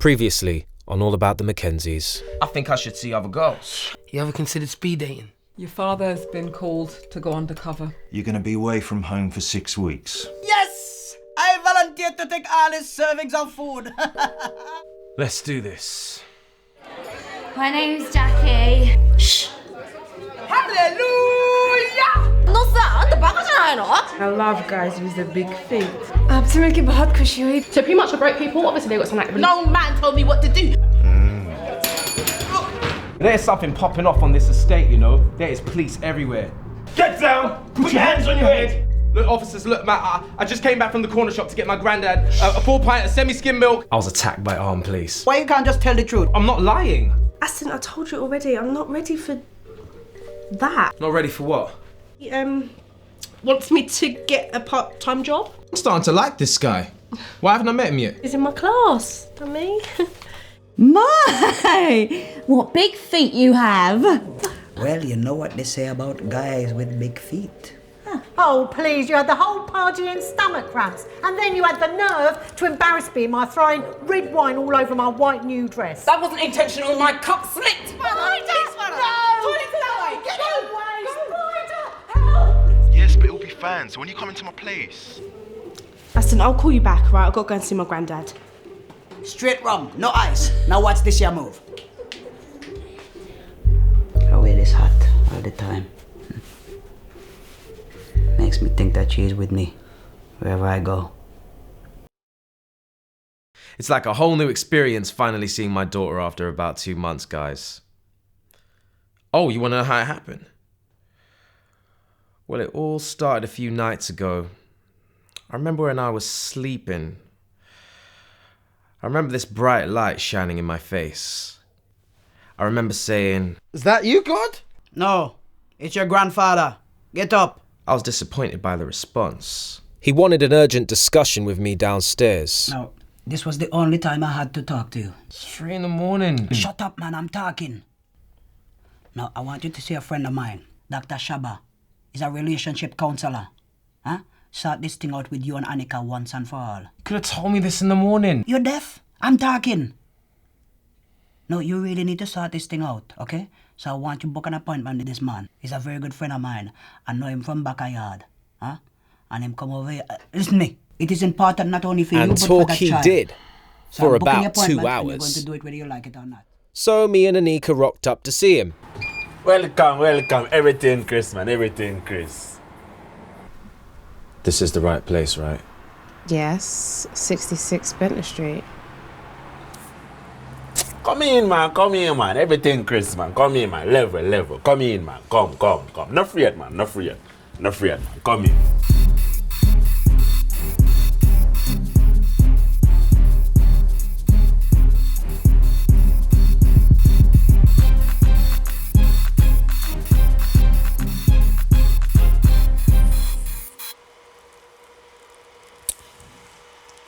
Previously on All About the McKenzies. I think I should see other girls. You ever considered speed dating? Your father's been called to go undercover. You're going to be away from home for 6 weeks. Yes! I volunteer to take all his servings of food. Let's do this. My name's Jackie. Shh! Hallelujah! I love guys with the big feet. So pretty much are great people. Obviously they got some like... No man told me what to do. There's something popping off on this estate, you know. There is police everywhere. Get down! Put your hands on your head! Look, officers, look, Matt, I just came back from the corner shop to get my granddad a full pint of semi-skim milk. I was attacked by armed police. Why you can't just tell the truth? I'm not lying. Aston, I told you already, I'm not ready for that. Not ready for what? Wants me to get a part-time job. I'm starting to like this guy. Why haven't I met him yet? He's in my class, dummy. My! What big feet you have. Well, you know what they say about guys with big feet. Oh, please, you had the whole party in stomach cramps. And then you had the nerve to embarrass me by throwing red wine all over my white new dress. That wasn't intentional, my cup slipped. Yes, but it'll be fine. So when you come into my place. Aston, I'll call you back, right? I've got to go and see my granddad. Straight rum, no ice. Now watch this your move. I wear this hat all the time. Makes me think that she is with me wherever I go. It's like a whole new experience finally seeing my daughter after about 2 months, guys. Oh, you want to know how it happened? Well, it all started a few nights ago. I remember when I was sleeping. I remember this bright light shining in my face. I remember saying, "Is that you, God?" No, it's your grandfather. Get up. I was disappointed by the response. He wanted an urgent discussion with me downstairs. No, this was the only time I had to talk to you. It's 3 a.m. Shut up, man, I'm talking. Now, I want you to see a friend of mine, Dr Shabba. He's a relationship counsellor. Huh? Sort this thing out with you and Annika once and for all. You could have told me this in the morning. You're deaf? I'm talking. No, you really need to sort this thing out, okay? So I want you to book an appointment with this man. He's a very good friend of mine. I know him from backyard. Huh? And him come over here. Listen to me. It is important not only for you, but for the child. And talk he did. So For I'm booking about the 2 appointment, hours. And you're going to do it whether you like it or not. So me and Annika rocked up to see him. Welcome, welcome. Everything, Kris, man. Everything, Kris. This is the right place, right? Yes, 66 Bentley Street. Come in, man. Come in, man. Everything, Kris, man. Come in, man. Level. Come in, man. Come. No afraid, man. No afraid, man. Come in.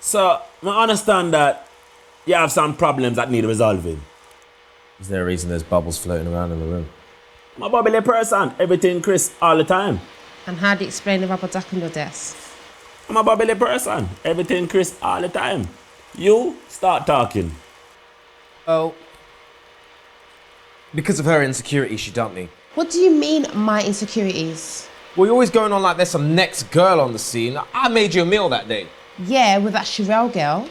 So, I understand that you have some problems that need resolving. Is there a reason there's bubbles floating around in the room? I'm a bubbly person. Everything, Kris, all the time. And how do you explain the rubber duck on your desk? I'm a bubbly person. Everything, Kris, all the time. You start talking. Oh. Because of her insecurity, she dumped me. What do you mean, my insecurities? Well, you're always going on like there's some next girl on the scene. I made you a meal that day. Yeah, with that Sherelle girl.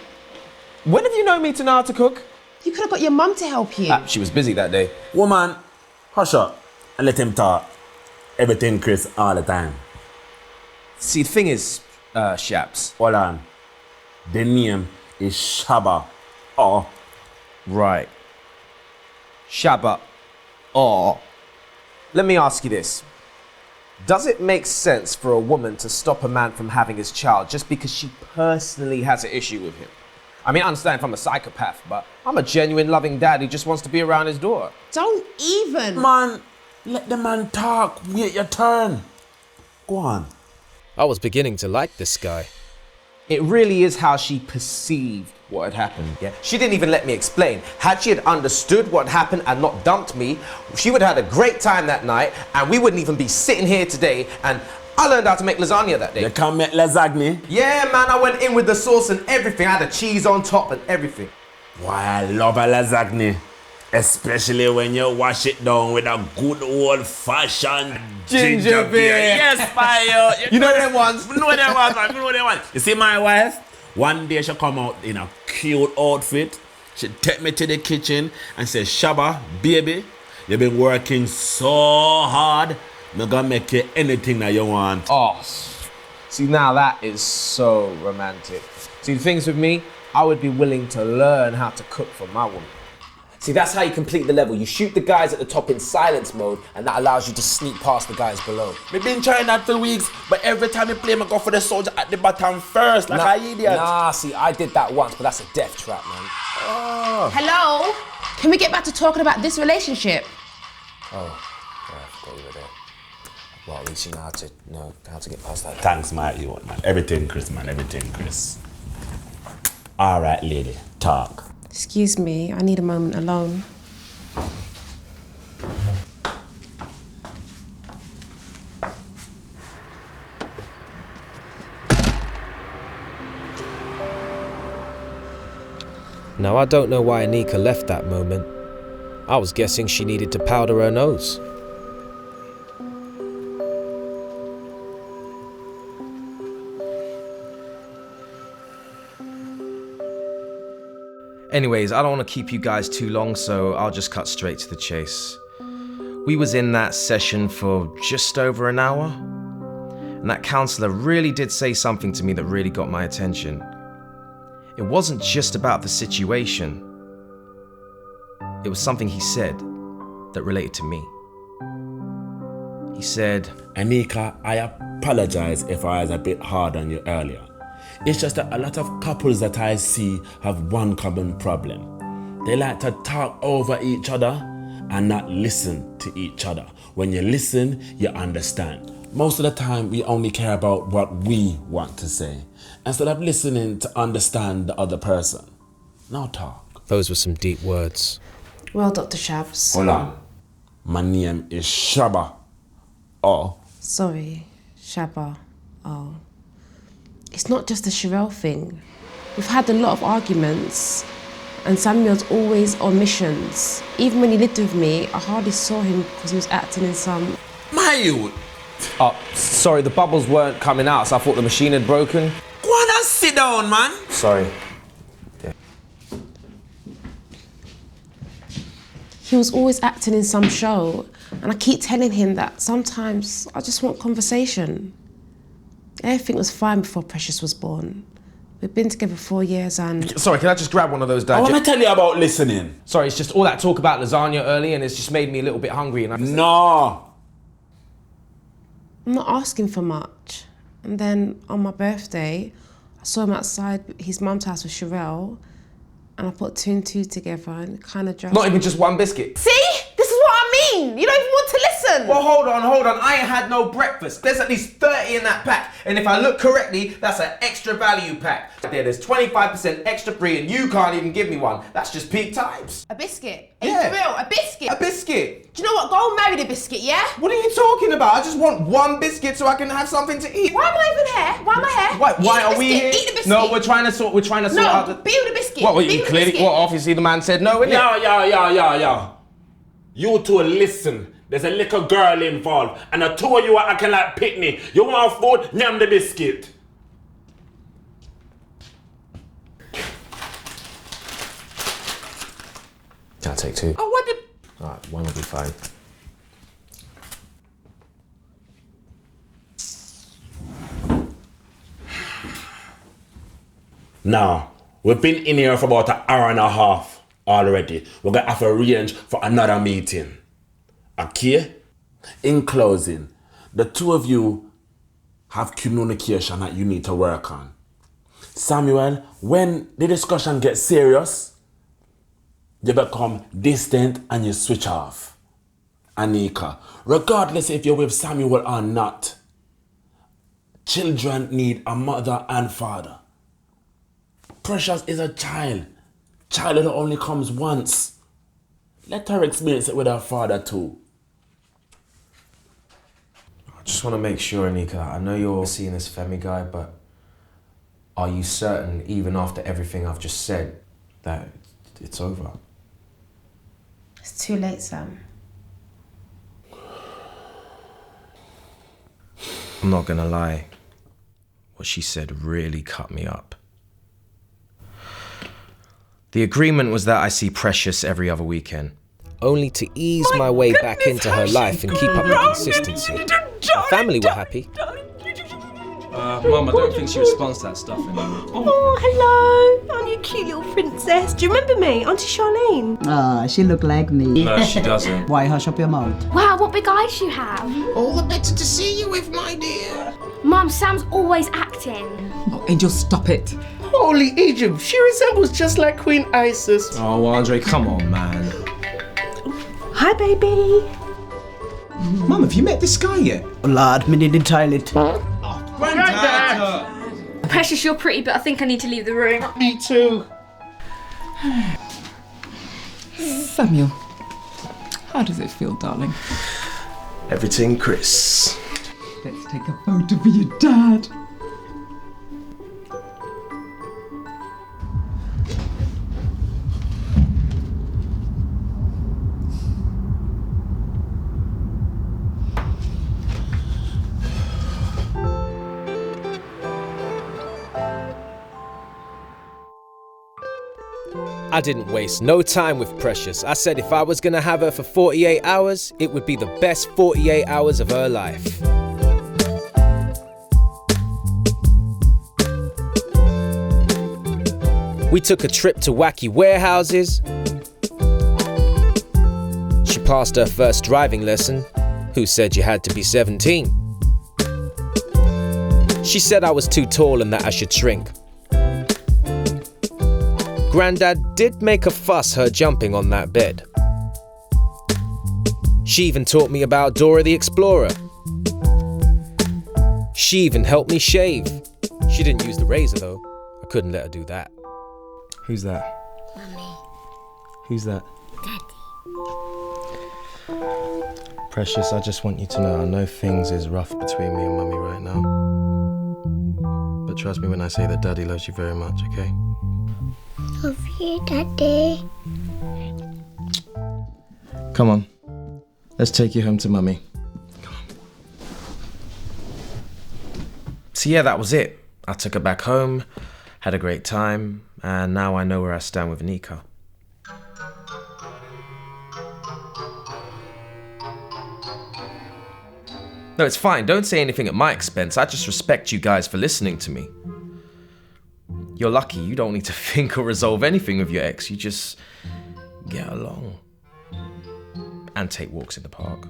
When have you known me to know how to cook? You could have got your mum to help you. She was busy that day. Woman, hush up and let him talk. Everything, Kris, all the time. See, the thing is, Shaps. Hold on. The name is Shabba. Oh. Right. Shabba. Oh. Let me ask you this. Does it make sense for a woman to stop a man from having his child just because she personally has an issue with him? I mean, I understand if I'm a psychopath, but I'm a genuine loving dad who just wants to be around his daughter. Don't even. Man, let the man talk. Wait your turn. Go on. I was beginning to like this guy. It really is how she perceived what had happened. Yeah, she didn't even let me explain. Had she had understood what happened and not dumped me, she would have had a great time that night and we wouldn't even be sitting here today. And I learned how to make lasagna that day. You can make lasagna? Yeah, man, I went in with the sauce and everything. I had the cheese on top and everything. Why, I love a lasagna. Especially when you wash it down with a good old-fashioned ginger beer. Yes, fire. You know them ones? You know them ones, man. You know them ones. You see my wife? One day she come out in a cute outfit. She take me to the kitchen and say, Shabba, baby, you've been working so hard. I'm gonna make you anything that you want. Oh, see, now that is so romantic. See, the things with me, I would be willing to learn how to cook for my woman. See, that's how you complete the level. You shoot the guys at the top in silence mode, and that allows you to sneak past the guys below. We've been trying that for weeks, but every time you play, I go for the soldier at the bottom first, like an idiot. Nah, see, I did that once, but that's a death trap, man. Oh. Hello? Can we get back to talking about this relationship? Oh, yeah, I forgot you were there. Well, at least you know how to get past that. Thanks, my you man. Everything, Kris, man. Everything, Kris. All right, lady, talk. Excuse me, I need a moment alone. Now, I don't know why Annika left that moment. I was guessing she needed to powder her nose. Anyways, I don't want to keep you guys too long, so I'll just cut straight to the chase. We was in that session for just over an hour, and that counsellor really did say something to me that really got my attention. It wasn't just about the situation. It was something he said that related to me. He said, Annika, I apologize if I was a bit hard on you earlier. It's just that a lot of couples that I see have one common problem. They like to talk over each other and not listen to each other. When you listen, you understand. Most of the time, we only care about what we want to say, instead of listening to understand the other person. Now talk. Those were some deep words. Well, Dr. Shabs. Hold on. My name is Shabba. Oh. Sorry, Shabba. Oh. It's not just a Sherelle thing. We've had a lot of arguments, and Samuel's always on missions. Even when he lived with me, I hardly saw him because he was acting in some... My youth! Oh, sorry, the bubbles weren't coming out, so I thought the machine had broken. Go on and sit down, man. Sorry. Yeah. He was always acting in some show, and I keep telling him that sometimes I just want conversation. Everything was fine before Precious was born. We've been together 4 years and... Sorry, can I just grab one of those, Dad? I want to tell you about listening. Sorry, it's just all that talk about lasagna early, and it's just made me a little bit hungry, and I... No! I'm not asking for much. And then on my birthday, I saw him outside his mum's house with Sherelle, and I put 2 and 2 together and kind of just... Not even just one biscuit? See? This is what I mean! You don't even want to listen! Well, hold on. I ain't had no breakfast. There's at least 30 in that pack. And if I look correctly, that's an extra value pack. There's 25% extra free and you can't even give me one. That's just peak times. A biscuit? Yeah. For real? A biscuit? A biscuit. Do you know what? Go and marry the biscuit, yeah? What are you talking about? I just want one biscuit so I can have something to eat. Why am I even here? Why am I here? Why are we here? Eat the biscuit. No, we're trying to sort out the... No, be with the biscuit. What, Be you with the clearly... biscuit. Well, obviously the man said no, innit? Yeah. You two listen. There's a little girl involved, and the two of you are acting like pitney. You want food? Nyam the biscuit. Can I take 2? Oh, what the... Alright, 1 will be fine. Now, we've been in here for about an hour and a half already. We're going to have to arrange for another meeting. Okay? In closing, the two of you have communication that you need to work on. Samuel, when the discussion gets serious, you become distant and you switch off. Annika, regardless if you're with Samuel or not, children need a mother and father. Precious is a child. Childhood only comes once. Let her experience it with her father too. I just want to make sure, Annika, I know you're seeing this Femi guy, but are you certain, even after everything I've just said, that it's over. It's too late, Sam. I'm not gonna lie. What she said really cut me up. The agreement was that I see Precious every other weekend, only to ease my way back into her life and keep up the consistency. My family were happy. Mum, I don't think she responds to that stuff anymore. Oh, hello. Aren't you a cute little princess? Do you remember me? Auntie Charlene? Ah, she look like me. No, she doesn't. Why hush up your mouth? Wow, what big eyes you have. All the better to see you with, my dear. Mum, Sam's always acting. Oh, Angel, stop it. Holy Egypt, she resembles just like Queen Isis. Oh, Andre, come on, man. Hi, baby. Mum, have you met this guy yet? Oh, lad, me need the toilet. Grandad! Precious, you're pretty, but I think I need to leave the room. Me too. Samuel, how does it feel, darling? Everything, Kris. Let's take a photo for your dad. I didn't waste no time with Precious. I said if I was gonna have her for 48 hours, it would be the best 48 hours of her life. We took a trip to wacky warehouses. She passed her first driving lesson. Who said you had to be 17? She said I was too tall and that I should shrink. Grandad did make a fuss her jumping on that bed. She even taught me about Dora the Explorer. She even helped me shave. She didn't use the razor though. I couldn't let her do that. Who's that? Mummy. Who's that? Daddy. Precious, I just want you to know I know things is rough between me and Mummy right now. But trust me when I say that Daddy loves you very much, okay? Love you, Daddy. Come on. Let's take you home to Mummy. Come on. So yeah, that was it. I took her back home, had a great time, and now I know where I stand with Annika. No, it's fine. Don't say anything at my expense. I just respect you guys for listening to me. You're lucky. You don't need to think or resolve anything with your ex. You just get along. And take walks in the park.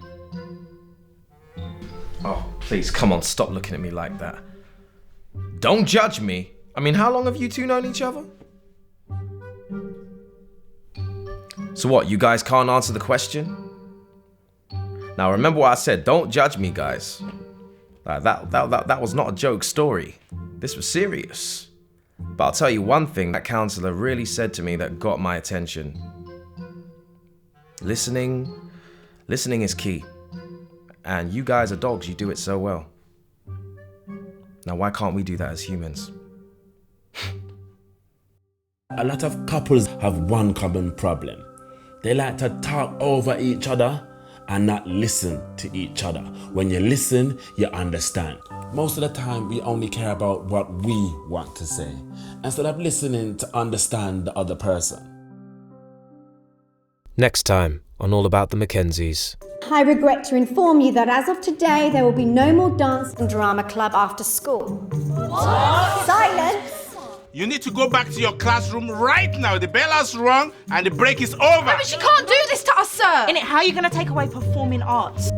Oh, please, come on. Stop looking at me like that. Don't judge me. I mean, how long have you two known each other? So what, you guys can't answer the question? Now remember what I said, don't judge me, guys. That was not a joke story. This was serious. But I'll tell you one thing that counsellor really said to me that got my attention. Listening is key. And you guys are dogs, you do it so well. Now why can't we do that as humans? A lot of couples have one common problem. They like to talk over each other and not listen to each other. When you listen, you understand. Most of the time, we only care about what we want to say, instead of listening to understand the other person. Next time on All About the McKenzies. I regret to inform you that as of today, there will be no more dance and drama club after school. What? Silence! You need to go back to your classroom right now. The bell has rung and the break is over. No, but she can't do this to us, sir. Innit, how are you going to take away performing arts?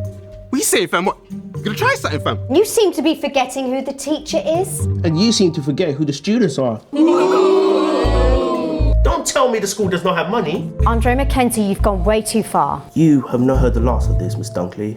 What you say, fam? What? You gonna try something, fam? You seem to be forgetting who the teacher is. And you seem to forget who the students are. Don't tell me the school does not have money. Andre McKenzie, you've gone way too far. You have not heard the last of this, Miss Dunkley.